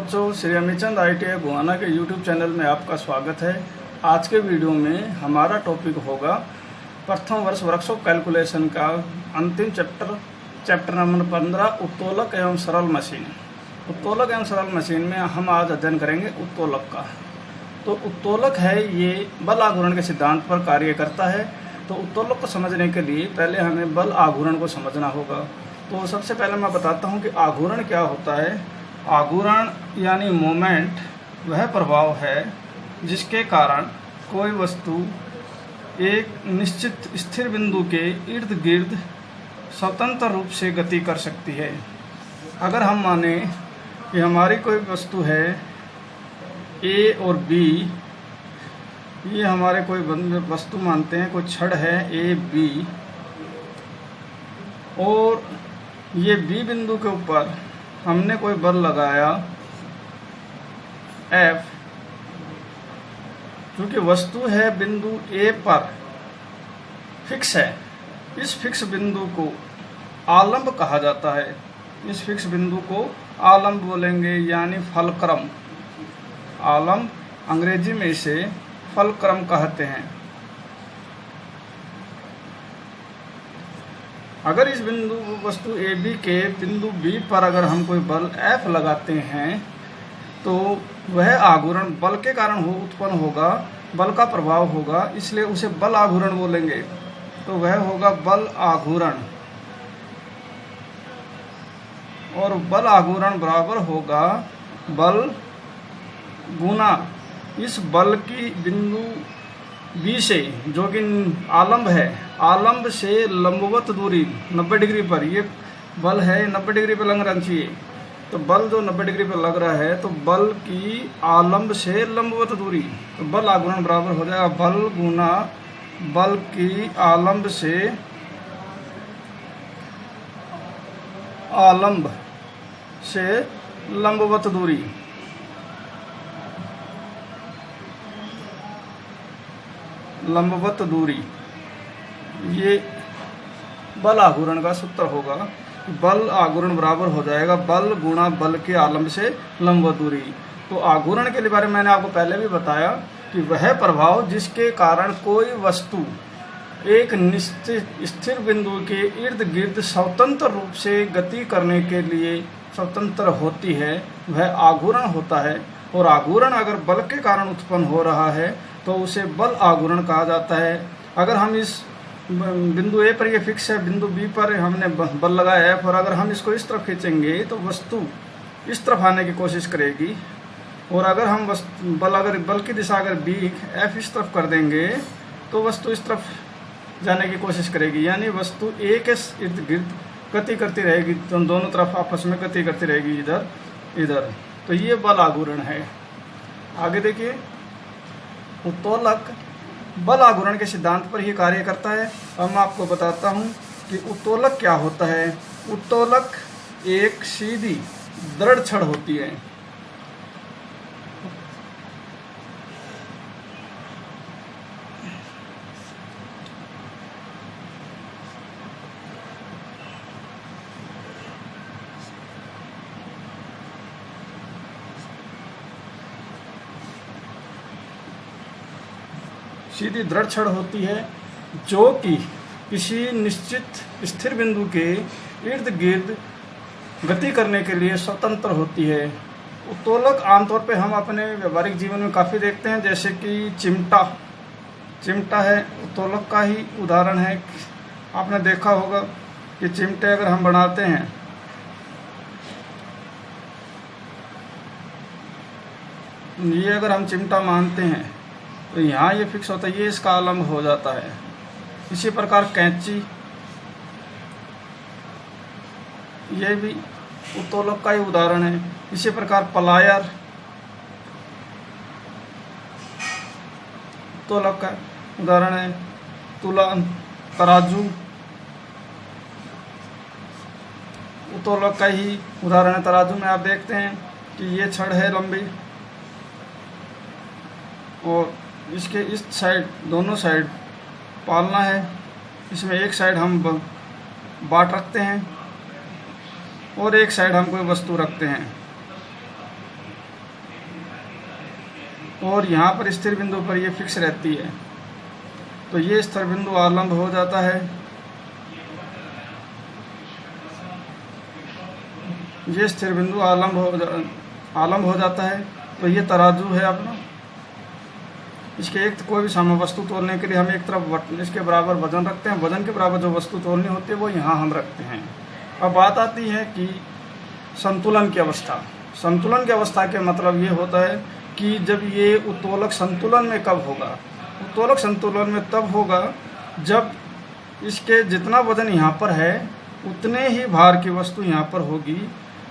बच्चों, श्री अमीचंद ITI गोहाना के YouTube channel में आपका स्वागत है। आज के वीडियो में हमारा टॉपिक होगा प्रथम वर्ष वर्कशॉप कैलकुलेशन का अंतिम चैप्टर नंबर 15 उत्तोलक एवं सरल मशीन। उत्तोलक एवं सरल मशीन में हम आज अध्ययन करेंगे उत्तोलक का। तो उत्तोलक है ये बल आघूर्ण के सिद्धांत पर कार्य करता है। तो उत्तोलक को समझने के लिए पहले हमें बल आघूर्ण को समझना होगा। तो सबसे पहले मैं बताता हूँ कि आघूर्ण क्या होता है। आघूर्ण यानी मोमेंट वह प्रभाव है जिसके कारण कोई वस्तु एक निश्चित स्थिर बिंदु के इर्द गिर्द स्वतंत्र रूप से गति कर सकती है। अगर हम माने कि हमारी कोई वस्तु है ए और बी, ये हमारे कोई वस्तु मानते हैं, कोई छड़ है ए बी, और ये बी बिंदु के ऊपर हमने कोई बल लगाया F, क्योंकि वस्तु है बिंदु A पर फिक्स है। इस फिक्स बिंदु को आलंब कहा जाता है। इस फिक्स बिंदु को आलंब बोलेंगे, यानी फलक्रम। आलंब अंग्रेजी में इसे फलक्रम कहते हैं। अगर इस बिंदु वस्तु ए बी के बिंदु बी पर अगर हम कोई बल F लगाते हैं तो वह आघूर्ण बल के कारण उत्पन्न होगा, बल का प्रभाव होगा, इसलिए उसे बल आघूर्ण बोलेंगे। तो वह होगा बल आघूर्ण, और बल आघूर्ण बराबर होगा बल गुना इस बल की बिंदु बी से, जो कि आलंब है, आलंब से लंबवत दूरी 90 डिग्री पर, ये बल है 90 डिग्री पर लग रहना चाहिए। तो बल जो 90 डिग्री पर लग रहा है, तो बल की आलंब से लंबवत दूरी, तो बल आघूर्ण बराबर हो जाएगा बल गुना बल की आलंब से लंबवत दूरी। लंबवत दूरी ये बल आघूर्ण का सूत्र होगा। बल आघूर्ण बराबर हो जाएगा बल गुणा बल के आलंब से लंबवत दूरी। तो आघूर्ण के बारे में मैंने आपको पहले भी बताया कि वह प्रभाव जिसके कारण कोई वस्तु एक निश्चित स्थिर बिंदु के इर्द गिर्द स्वतंत्र रूप से गति करने के लिए स्वतंत्र होती है, वह आघूर्ण होता है। और आघूर्ण अगर बल के कारण उत्पन्न हो रहा है तो उसे बल आघूर्ण कहा जाता है। अगर हम इस बिंदु ए पर ये फिक्स है, बिंदु बी पर हमने बल लगाया है, और अगर हम इसको इस तरफ खींचेंगे तो वस्तु इस तरफ आने की कोशिश करेगी, और अगर हम बल की दिशा अगर बी F इस तरफ कर देंगे तो वस्तु इस तरफ जाने की कोशिश करेगी, यानी वस्तु ए के इर्द गिर्द गति करती रहेगी, तो दोनों तरफ आपस में गति करती रहेगी, इधर इधर। तो ये बल आघूर्ण है। आगे देखिए, उत्तोलक बल आघूर्ण के सिद्धांत पर ही कार्य करता है। अब मैं आपको बताता हूँ कि उत्तोलक क्या होता है। उत्तोलक एक सीधी दृढ़ छड़ होती है। सीधी दृढ़ छड़ होती है जो कि किसी निश्चित स्थिर बिंदु के इर्द गिर्द गति करने के लिए स्वतंत्र होती है। उत्तोलक आमतौर पे हम अपने व्यवहारिक जीवन में काफ़ी देखते हैं, जैसे कि चिमटा है, उत्तोलक का ही उदाहरण है। आपने देखा होगा कि चिमटे अगर हम बनाते हैं, ये अगर हम चिमटा मानते हैं तो यहाँ ये फिक्स होता है, ये इसका आलंब हो जाता है। इसी प्रकार कैंची, ये भी उत्तोलक का ही उदाहरण है। इसी प्रकार प्लायर उत्तोलक का उदाहरण है। तराजू उत्तोलक का ही उदाहरण है। तराजू में आप देखते हैं कि ये छड़ है लंबी, और इसके इस साइड, दोनों साइड पालना है। इसमें एक साइड हम बाट रखते हैं और एक साइड हम कोई वस्तु रखते हैं। और यहाँ पर स्थिर बिंदु पर ये फिक्स रहती है, तो ये स्थिर बिंदु आलंब हो जाता है। ये स्थिर बिंदु आलंब हो जाता है। तो ये तराजू है अपना। इसके एक कोई भी सामने वस्तु तोलने के लिए हम एक तरफ इसके बराबर वजन रखते हैं, वजन के बराबर जो वस्तु तोलनी होती है वो यहाँ हम रखते हैं। अब बात आती है कि संतुलन की अवस्था। संतुलन की अवस्था के मतलब ये होता है कि जब ये उत्तोलक संतुलन में कब होगा। उत्तोलक संतुलन में तब होगा जब इसके जितना वजन यहाँ पर है उतने ही भार की वस्तु यहाँ पर होगी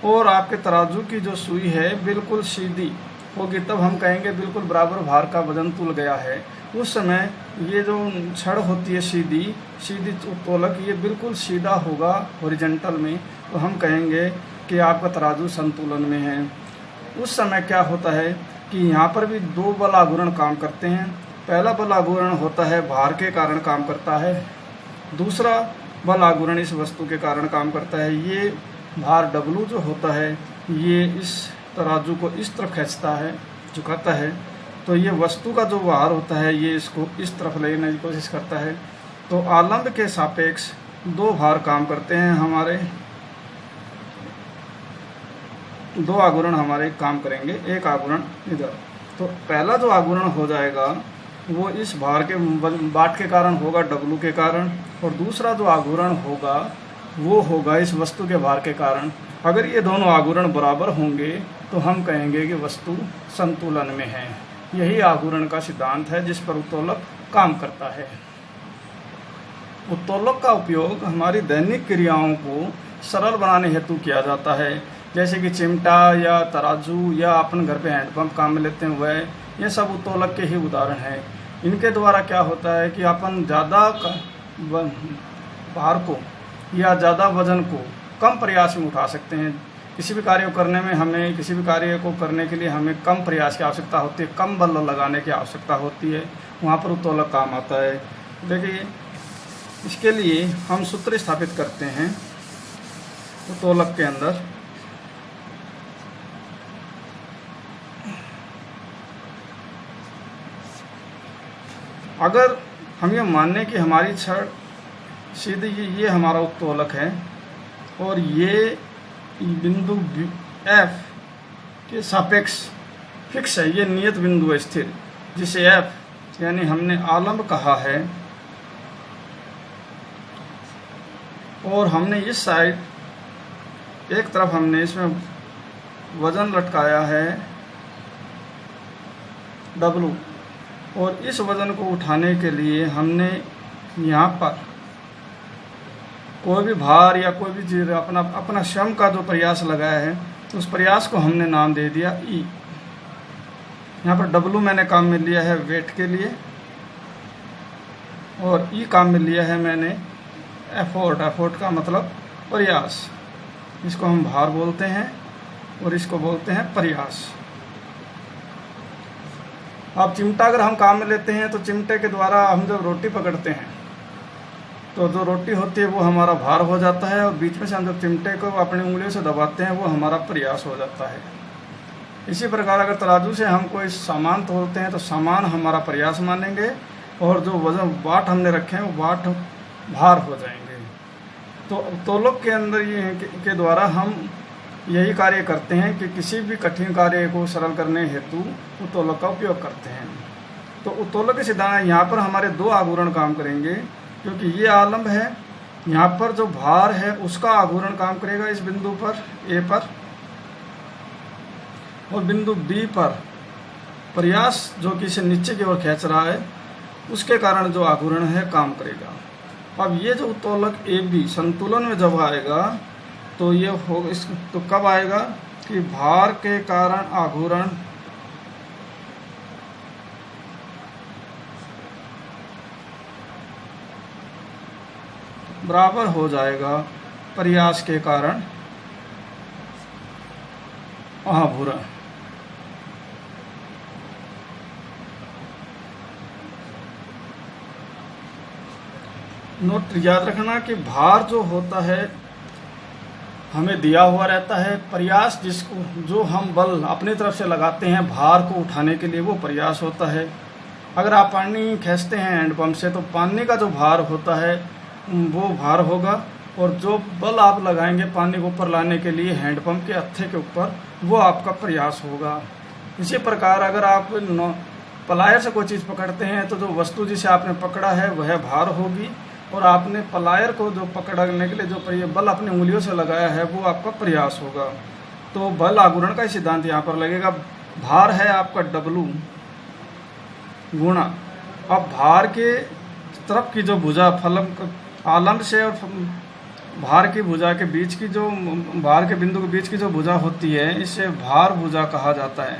और आपके तराजू की जो सुई है बिल्कुल सीधी होगी, तब हम कहेंगे बिल्कुल बराबर भार का वजन तुल गया है। उस समय ये जो छड़ होती है सीधी उत्तोलक, ये बिल्कुल सीधा होगा हॉरिजॉन्टल में, तो हम कहेंगे कि आपका तराजू संतुलन में है। उस समय क्या होता है कि यहाँ पर भी दो बल आघूर्ण काम करते हैं। पहला बल आघूर्ण होता है भार के कारण काम करता है, दूसरा बल आघूर्ण इस वस्तु के कारण काम करता है। ये भार W जो होता है ये इस तराजू को इस तरफ खींचता है, झुकाता है, तो ये वस्तु का जो भार होता है ये इसको इस तरफ लेने की कोशिश करता है। तो आलंब के सापेक्ष दो भार काम करते हैं हमारे, दो आघूर्ण हमारे काम करेंगे, एक आघूर्ण इधर। तो पहला जो आघूर्ण हो जाएगा वो इस भार के बाट के कारण होगा, W के कारण, और दूसरा जो आघूर्ण होगा वो होगा इस वस्तु के भार के कारण। अगर ये दोनों आघूर्ण बराबर होंगे तो हम कहेंगे कि वस्तु संतुलन में है। यही आघूर्ण का सिद्धांत है जिस पर उत्तोलक काम करता है। उत्तोलक का उपयोग हमारी दैनिक क्रियाओं को सरल बनाने हेतु किया जाता है, जैसे कि चिमटा या तराजू या अपन घर पे हैंडपंप काम में लेते हैं वह, ये सब उत्तोलक के ही उदाहरण हैं। इनके द्वारा क्या होता है कि अपन ज़्यादा भार को या ज़्यादा वजन को कम प्रयास में उठा सकते हैं। किसी भी कार्य को करने में हमें, किसी भी कार्य को करने के लिए हमें कम प्रयास की आवश्यकता होती है, कम बल लगाने की आवश्यकता होती है, वहाँ पर उत्तोलक काम आता है। देखिए इसके लिए हम सूत्र स्थापित करते हैं उत्तोलक के अंदर। अगर हम ये माने कि हमारी छड़ सीधी, ये हमारा उत्तोलक है और ये बिंदु F के सापेक्ष फिक्स है, ये नियत बिंदु है स्थिर, जिसे F यानी हमने आलंब कहा है, और हमने इस साइड एक तरफ हमने इसमें वजन लटकाया है W, और इस वजन को उठाने के लिए हमने यहाँ पर कोई भी भार या कोई भी चीज़ अपना श्रम का जो प्रयास लगाया है तो उस प्रयास को हमने नाम दे दिया E। यहाँ पर W मैंने काम में लिया है वेट के लिए और E काम में लिया है मैंने एफोर्ट का मतलब प्रयास। इसको हम भार बोलते हैं और इसको बोलते हैं प्रयास। अब चिमटा अगर हम काम में लेते हैं तो चिमटे के द्वारा हम जब रोटी पकड़ते हैं तो जो रोटी होती है वो हमारा भार हो जाता है, और बीच में से हम जब चिमटे को अपनी उंगलियों से दबाते हैं वो हमारा प्रयास हो जाता है। इसी प्रकार अगर तराजू से हम कोई सामान तोलते हैं तो सामान हमारा प्रयास मानेंगे और जो वजन वाट हमने रखे हैं वो वाट भार हो जाएंगे। तो तोलक के अंदर ये के द्वारा हम यही कार्य करते हैं कि किसी भी कठिन कार्य को सरल करने हेतु उत्तोलक का उपयोग करते हैं। तो उत्तोलक के सिद्धांत यहाँ पर हमारे दो आघूर्ण काम करेंगे, क्योंकि ये आलंब है, यहाँ पर जो भार है उसका आघूर्ण काम करेगा इस बिंदु पर A पर, और बिंदु B पर प्रयास जो कि इसे नीचे की ओर खींच रहा है उसके कारण जो आघूर्ण है काम करेगा। अब ये जो उत्तोलक AB संतुलन में जब आएगा तो ये हो तो कब आएगा कि भार के कारण आघूर्ण बराबर हो जाएगा प्रयास के कारण आघूर्ण। नोट याद रखना कि भार जो होता है हमें दिया हुआ रहता है। प्रयास जिसको जो हम बल अपनी तरफ से लगाते हैं भार को उठाने के लिए, वो प्रयास होता है। अगर आप पानी खींचते हैं हैंडपम्प से तो पानी का जो भार होता है वो भार होगा, और जो बल आप लगाएंगे पानी को ऊपर लाने के लिए हैंडपम्प के हत्थे के ऊपर, वो आपका प्रयास होगा। इसी प्रकार अगर आप प्लायर से कोई चीज़ पकड़ते हैं तो जो वस्तु जिसे आपने पकड़ा है वह भार होगी, और आपने प्लायर को जो पकड़ने के लिए जो बल अपनी उंगलियों से लगाया है वो आपका प्रयास होगा। तो बल आघूर्ण का सिद्धांत यहाँ पर लगेगा। भार है आपका W गुणा, अब भार के तरफ की जो भुजा फलक आलम्ब से और भार की भुजा के बीच की जो भार के बिंदु के बीच की जो भुजा होती है, इसे भार भुजा कहा जाता है।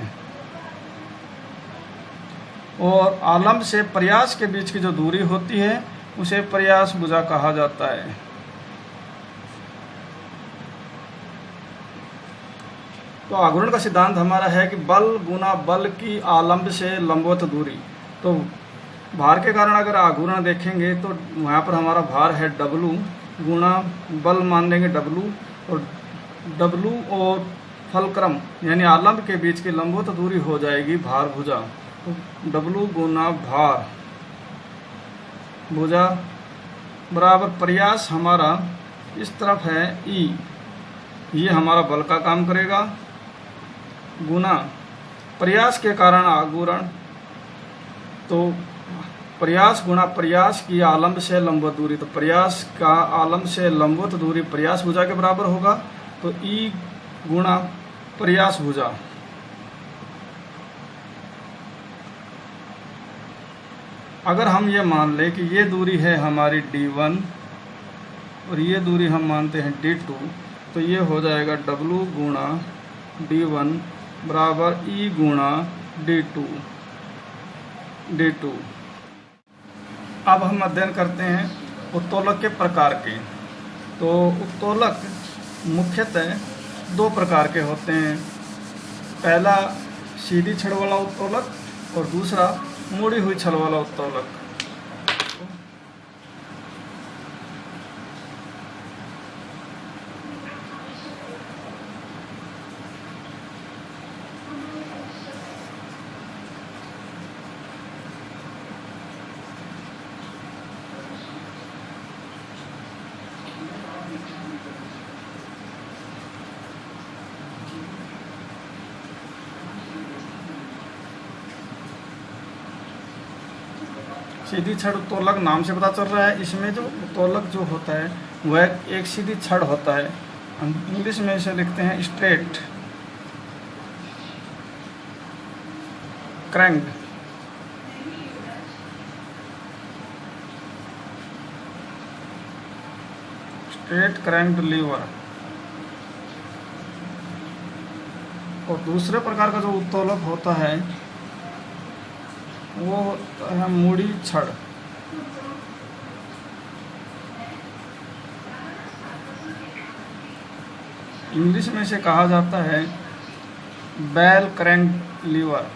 और आलम्ब से प्रयास के बीच की जो दूरी होती है उसे प्रयास भुजा कहा जाता है। तो आघूर्ण का सिद्धांत हमारा है कि बल गुना बल की आलम्ब से लंबवत दूरी। तो भार के कारण अगर आघूर्ण देखेंगे तो वहाँ पर हमारा भार है W गुणा बल मान लेंगे W, और W और फलक्रम यानी आलम्ब के बीच की लंबवत दूरी हो जाएगी भार भुजा। तो W गुना भार भुजा बराबर प्रयास हमारा इस तरफ है E, ये हमारा बल का काम करेगा, गुना प्रयास के कारण आघूर्ण, तो प्रयास गुणा प्रयास की आलम्ब से लंबवत दूरी, तो प्रयास का आलम्ब से लंबवत दूरी प्रयास भुजा के बराबर होगा। तो E गुणा प्रयास भुजा। अगर हम ये मान लें कि ये दूरी है हमारी D1 और ये दूरी हम मानते हैं D2, तो ये हो जाएगा W गुणा D1 बराबर E गुणा D2। अब हम अध्ययन करते हैं उत्तोलक के प्रकार के। तो उत्तोलक मुख्यतः दो प्रकार के होते हैं। पहला सीधी छड़ वाला उत्तोलक और दूसरा मुड़ी हुई छड़ वाला उत्तोलक। सीधी छड़ उत्तोलक नाम से पता चल रहा है, इसमें जो उत्तोलक जो होता है वह एक सीधी छड़ होता है। हम इंग्लिश में इसे लिखते हैं straight crank. Straight cranked lever. और दूसरे प्रकार का जो उत्तोलक होता है वो होता है मुड़ी छड़। इंग्लिश में इसे कहा जाता है bell crank lever.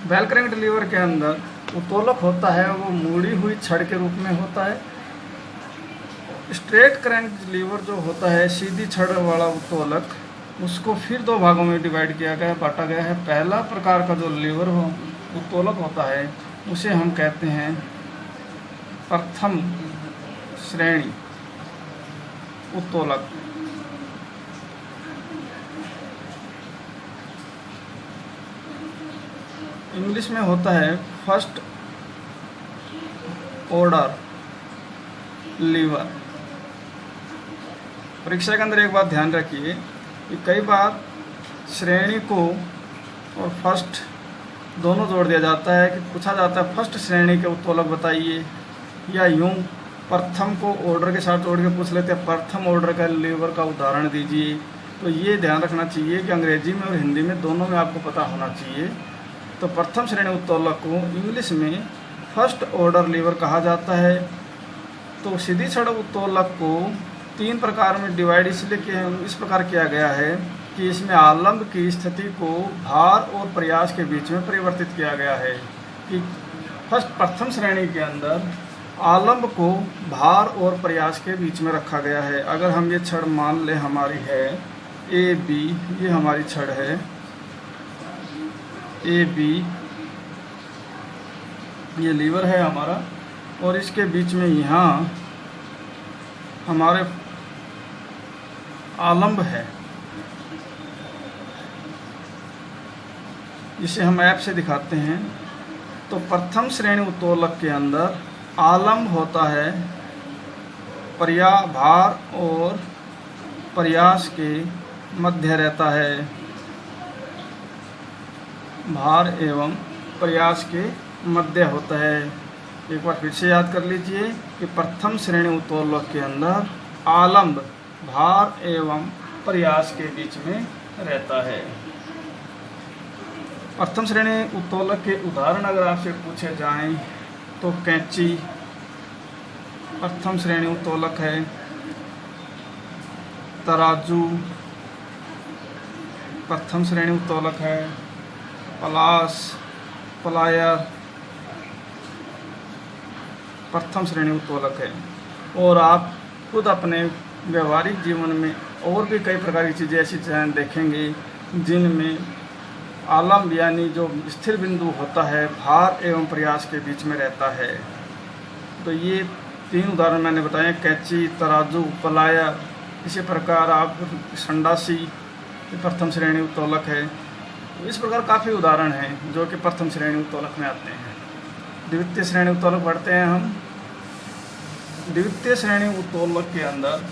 Bell cranked lever के अंदर उत्तोलक होता है वो मुड़ी हुई छड़ के रूप में होता है। स्ट्रेट क्रैंक्ड लीवर जो होता है सीधी छड़ वाला उत्तोलक, उसको फिर दो भागों में डिवाइड किया गया है, बांटा गया है। पहला प्रकार का जो लीवर उत्तोलक होता है उसे हम कहते हैं प्रथम श्रेणी उत्तोलक। इंग्लिश में होता है फर्स्ट ऑर्डर लीवर। परीक्षा के अंदर एक बात ध्यान रखिए कि कई बार श्रेणी को और फर्स्ट दोनों जोड़ दिया जाता है कि पूछा जाता है फर्स्ट श्रेणी के उत्तोलक बताइए, या यूं प्रथम को ऑर्डर के साथ जोड़ के पूछ लेते हैं प्रथम ऑर्डर का लीवर का उदाहरण दीजिए। तो ये ध्यान रखना चाहिए कि अंग्रेजी में और हिंदी में दोनों में आपको पता होना चाहिए। तो प्रथम श्रेणी उत्तोलक को इंग्लिश में फर्स्ट ऑर्डर लीवर कहा जाता है। तो सीधी छड़ उत्तोलक को तीन प्रकार में डिवाइड इसलिए इस प्रकार किया गया है कि इसमें आलम्ब की स्थिति को भार और प्रयास के बीच में परिवर्तित किया गया है। कि प्रथम श्रेणी के अंदर आलम्ब को भार और प्रयास के बीच में रखा गया है। अगर हम ये छड़ मान ले हमारी है ए बी, ये हमारी छड़ है ए बी, ये लीवर है हमारा, और इसके बीच में यहाँ हमारे आलम्ब है, जिसे हम ऐप से दिखाते हैं। तो प्रथम श्रेणी उत्तोलक के अंदर आलम्ब होता है भार और प्रयास के मध्य रहता है, भार एवं प्रयास के मध्य होता है। एक बार फिर से याद कर लीजिए कि प्रथम श्रेणी उत्तोलक के अंदर आलम्ब भार एवं प्रयास के बीच में रहता है। प्रथम श्रेणी उत्तोलक के उदाहरण अगर आपसे पूछे जाएं तो कैंची प्रथम श्रेणी उत्तोलक है, तराजू प्रथम श्रेणी उत्तोलक है, प्लायर प्रथम श्रेणी उत्तोलक है। और आप खुद अपने व्यवहारिक जीवन में और भी कई प्रकार की चीज़ें ऐसी चीज़ें देखेंगे जिनमें आलम्ब यानी जो स्थिर बिंदु होता है भार एवं प्रयास के बीच में रहता है। तो ये 3 उदाहरण मैंने बताए, कैंची, तराजू, प्लायर। इसी प्रकार आप संडासी प्रथम श्रेणी उत्तोलक है। इस प्रकार काफ़ी उदाहरण हैं जो कि प्रथम श्रेणी उत्तोलक में आते हैं। द्वितीय श्रेणी उत्तोलक पढ़ते हैं हम। द्वितीय श्रेणी उत्तोलक के अंदर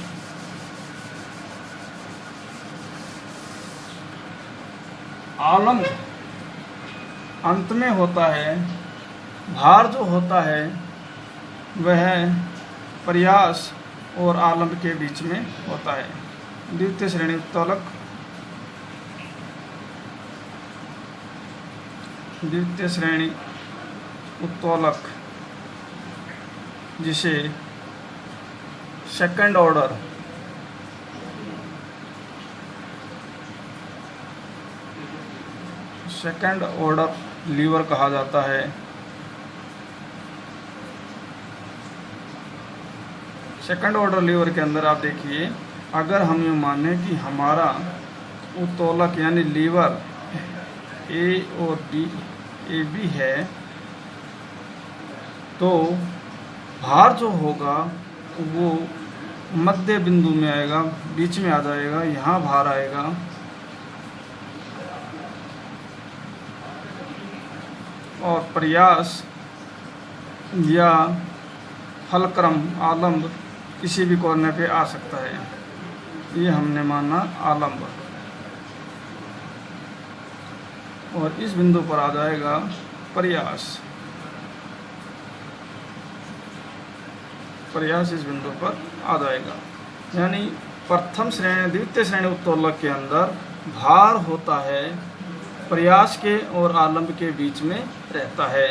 आलम्ब अंत में होता है, भार जो होता है वह प्रयास और आलम्ब के बीच में होता है। द्वितीय श्रेणी उत्तोलक, द्वितीय श्रेणी उत्तोलक जिसे सेकंड ऑर्डर लीवर कहा जाता है। सेकंड ऑर्डर लीवर के अंदर आप देखिए, अगर हम ये माने कि हमारा उत्तोलक यानी लीवर ए और बी है, तो भार जो होगा वो मध्य बिंदु में आएगा, बीच में आ जाएगा, यहाँ भार आएगा और प्रयास या फलक्रम आलम्ब किसी भी कोने पे आ सकता है। ये हमने माना आलम्ब, और इस बिंदु पर आ जाएगा प्रयास। प्रयास इस बिंदु पर आ जाएगा। यानी प्रथम श्रेणी द्वितीय श्रेणी उत्तोलक के अंदर भार होता है, प्रयास के और आलम्ब के बीच में रहता है,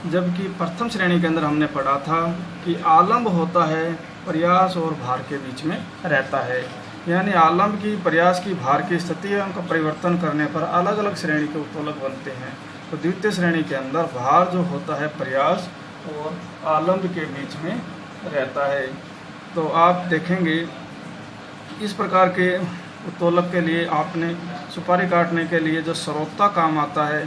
जबकि प्रथम श्रेणी के अंदर हमने पढ़ा था कि आलम्ब होता है, प्रयास और भार के बीच में रहता है। यानी आलम्ब की, प्रयास की, भार की स्थितियों का परिवर्तन करने पर अलग अलग श्रेणी के उत्तोलक बनते हैं। तो द्वितीय श्रेणी के अंदर भार जो होता है प्रयास और आलम्ब के बीच में रहता है। तो आप देखेंगे इस प्रकार के उत्तोलक के लिए आपने सुपारी काटने के लिए जो सरोता काम आता है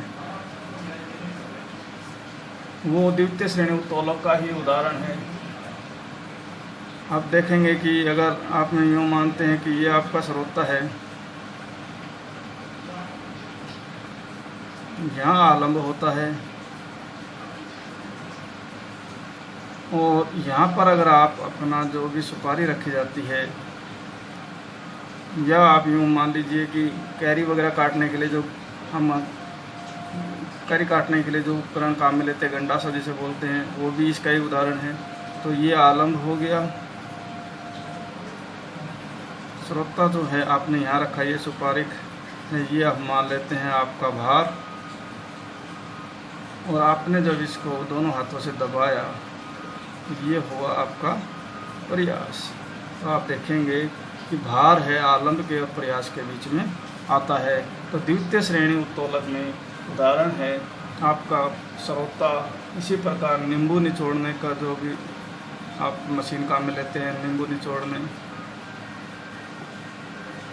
वो द्वितीय श्रेणी उत्तोलक का ही उदाहरण है। आप देखेंगे कि अगर आपने यूँ मानते हैं कि ये आपका सरोता है, यहाँ आलम्ब होता है, और यहाँ पर अगर आप अपना जो भी सुपारी रखी जाती है, या आप यूँ मान लीजिए कि कैरी वगैरह काटने के लिए जो हम कैरी काटने के लिए जो उपकरण काम में लेते हैं, गंडासा जिसे बोलते हैं, वो भी इसका ही उदाहरण है। तो ये आलम्ब हो गया। स्रोता जो है आपने यहाँ रखा, ये सुपारी है, ये आप मान लेते हैं आपका भार, और आपने जब इसको दोनों हाथों से दबाया ये हुआ आपका प्रयास। तो आप देखेंगे कि भार है आलम्ब के और प्रयास के बीच में आता है। तो द्वितीय श्रेणी उत्तोलक में उदाहरण है आपका सरौता। इसी प्रकार नींबू निचोड़ने का जो भी आप मशीन काम में लेते हैं, नींबू निचोड़ने,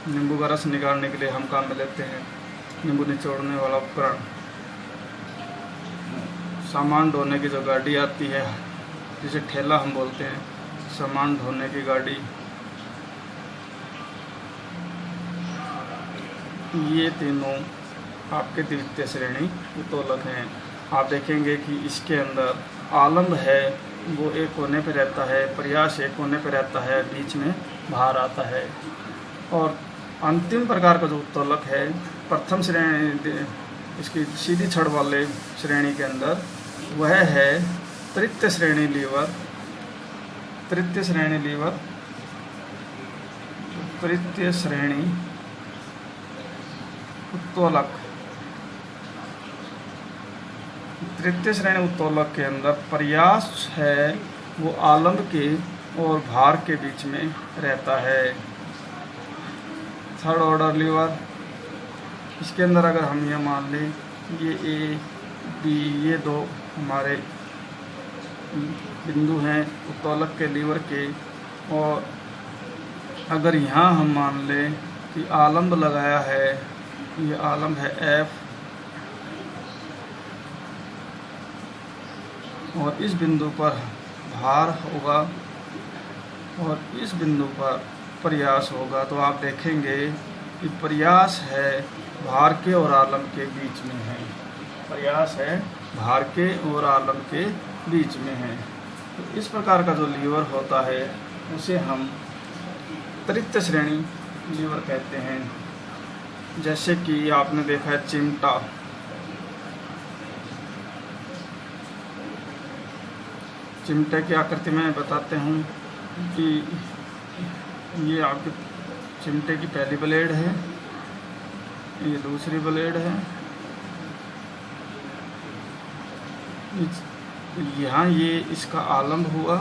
नींबू का रस निकालने के लिए हम काम में लेते हैं नींबू निचोड़ने वाला उपकरण। सामान ढोने की जो गाड़ी आती है जिसे ठेला हम बोलते हैं, सामान ढोने की गाड़ी, ये तीनों आपके द्वितीय श्रेणी उत्तोलक हैं। आप देखेंगे कि इसके अंदर आलम्ब है वो एक कोने पे रहता है, प्रयास एक कोने पे रहता है, बीच में भार आता है। और अंतिम प्रकार का जो उत्तोलक है प्रथम श्रेणी, इसकी सीधी छड़ वाले श्रेणी के अंदर, वह है तृतीय श्रेणी लीवर। तृतीय श्रेणी लीवर, तृतीय श्रेणी उत्तोलक। तृतीय श्रेणी उत्तोलक के अंदर प्रयास है वो आलम्ब के और भार के बीच में रहता है। थर्ड ऑर्डर लीवर, इसके अंदर अगर हम ये मान लें ये ए बी, ये दो हमारे बिंदु हैं उत्तोलक के लीवर के, और अगर यहाँ हम मान लें कि आलम्ब लगाया है, ये आलम्ब है एफ, और इस बिंदु पर भार होगा और इस बिंदु पर प्रयास होगा, तो आप देखेंगे कि प्रयास है भार के और आलम्ब के बीच में है। प्रयास है भार के और आलम्ब के बीच में है। तो इस प्रकार का जो लीवर होता है उसे हम तृतीय श्रेणी लीवर कहते हैं। जैसे कि आपने देखा है चिमटा, चिमटे की आकृति में बताते हूँ कि ये आपके चिमटे की पहली ब्लेड है, ये दूसरी ब्लेड है, यहाँ ये इसका आलम्ब हुआ,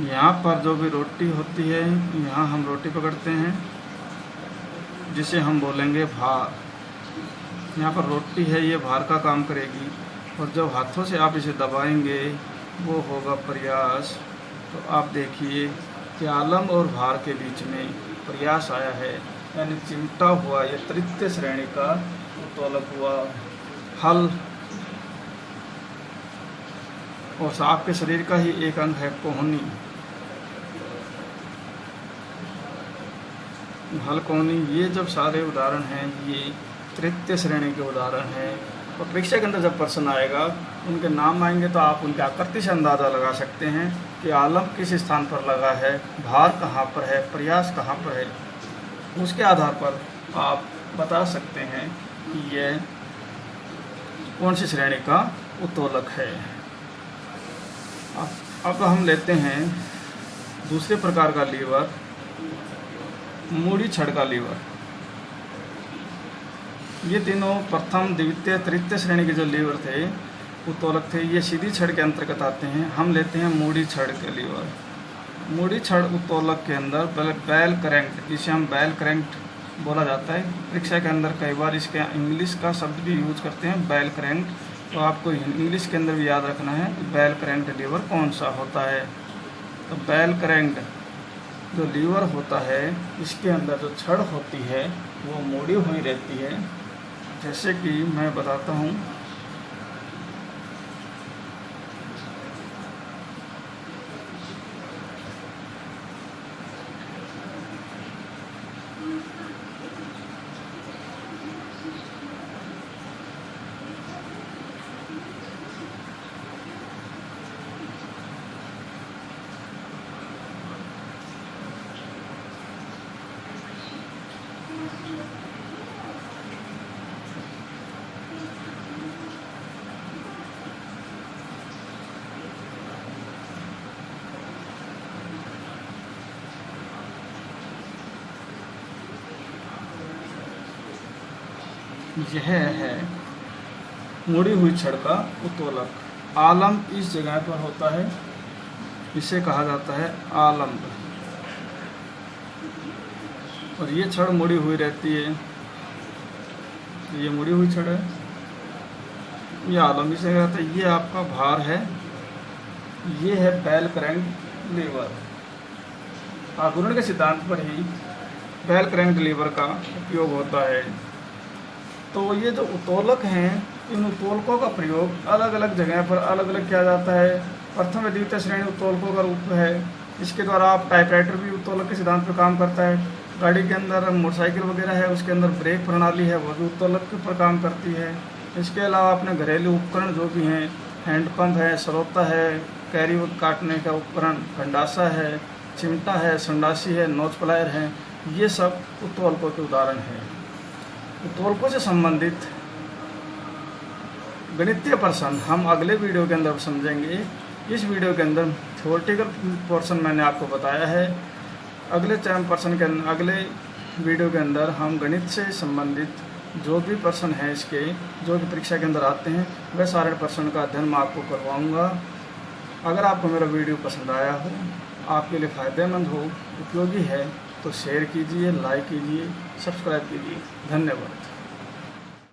यहाँ पर जो भी रोटी होती है यहाँ हम रोटी पकड़ते हैं जिसे हम बोलेंगे भार। यहाँ पर रोटी है, ये भार का काम करेगी, और जब हाथों से आप इसे दबाएंगे वो होगा प्रयास। तो आप देखिए कि आलम्ब और भार के बीच में प्रयास आया है, यानी चिमटा हुआ, यह तृतीय श्रेणी का उत्तोलक हुआ। हल, और आपके शरीर का ही एक अंग है कोहनी, हल कोहनी, ये जब सारे उदाहरण हैं ये तृतीय श्रेणी के उदाहरण हैं। और परीक्षा के अंदर जब प्रश्न आएगा उनके नाम आएंगे तो आप उनकी आकृति से अंदाज़ा लगा सकते हैं कि आलम्ब किस स्थान पर लगा है, भार कहाँ पर है, प्रयास कहाँ पर है। उसके आधार पर आप बता सकते हैं कि यह कौन सी श्रेणी का उत्तोलक है। अब हम लेते हैं दूसरे प्रकार का लीवर, मूड़ी छड़ का लीवर। ये तीनों प्रथम, द्वितीय, तृतीय श्रेणी के जो लीवर थे, उत्तोलक थे, ये सीधी छड़ के अंतर्गत आते हैं। हम लेते हैं मूड़ी छड़ के लीवर। मूड़ी छड़ उत्तोलक के अंदर बेल करंट, जिसे हम बेल करंट बोला जाता है, परीक्षा के अंदर कई बार इसके इंग्लिश का शब्द भी यूज करते हैं बेल करंट। तो आपको इंग्लिश के अंदर भी याद रखना है कि बेल करंट लीवर कौन सा होता है। तो बेल करंट जो लीवर होता है इसके अंदर जो छड़ होती है वो मुड़ी हुई रहती है। जैसे कि मैं बताता हूँ, यह है मुड़ी हुई छड़ का उत्तोलक। आलम्ब इस जगह पर होता है, इसे कहा जाता है आलम्ब। और ये छड़ मुड़ी हुई रहती है, ये मुड़ी हुई छड़ है, ये आलम्बी से रहता है। ये आपका भार है, ये है बेल क्रैंक लीवर। आघूर्ण के सिद्धांत पर ही बेल क्रैंक लीवर का उपयोग होता है। तो ये जो उत्तोलक हैं, इन उत्तोलकों का प्रयोग अलग अलग जगह पर अलग अलग किया जाता है। प्रथम व द्वितीय श्रेणी उत्तोलकों का रूप है। इसके द्वारा आप टाइपराइटर भी उत्तोलक के सिद्धांत पर काम करता है। गाड़ी के अंदर मोटरसाइकिल वगैरह है, उसके अंदर ब्रेक प्रणाली है, वो भी उत्तोलक के ऊपर काम करती है। इसके अलावा अपने घरेलू उपकरण जो भी हैं, हैंडपम्प है, सरोता है, कैरी काटने का उपकरण, गंडासा है, चिमटा है, संडासी है, नोच प्लायर है, ये सब उत्तोलकों के उदाहरण हैं। उत्तोलकों से संबंधित गणितीय प्रश्न हम अगले वीडियो के अंदर समझेंगे। इस वीडियो के अंदर थ्योरेटिकल पोर्शन मैंने आपको बताया है। अगले अगले वीडियो के अंदर हम गणित से संबंधित जो भी प्रश्न हैं इसके, जो भी परीक्षा के अंदर आते हैं, वह सारे प्रश्न का अध्ययन मैं आपको करवाऊँगा। अगर आपको मेरा वीडियो पसंद आया हो, आपके लिए फ़ायदेमंद हो, उपयोगी है, तो शेयर कीजिए, लाइक कीजिए, सब्सक्राइब कीजिए। धन्यवाद।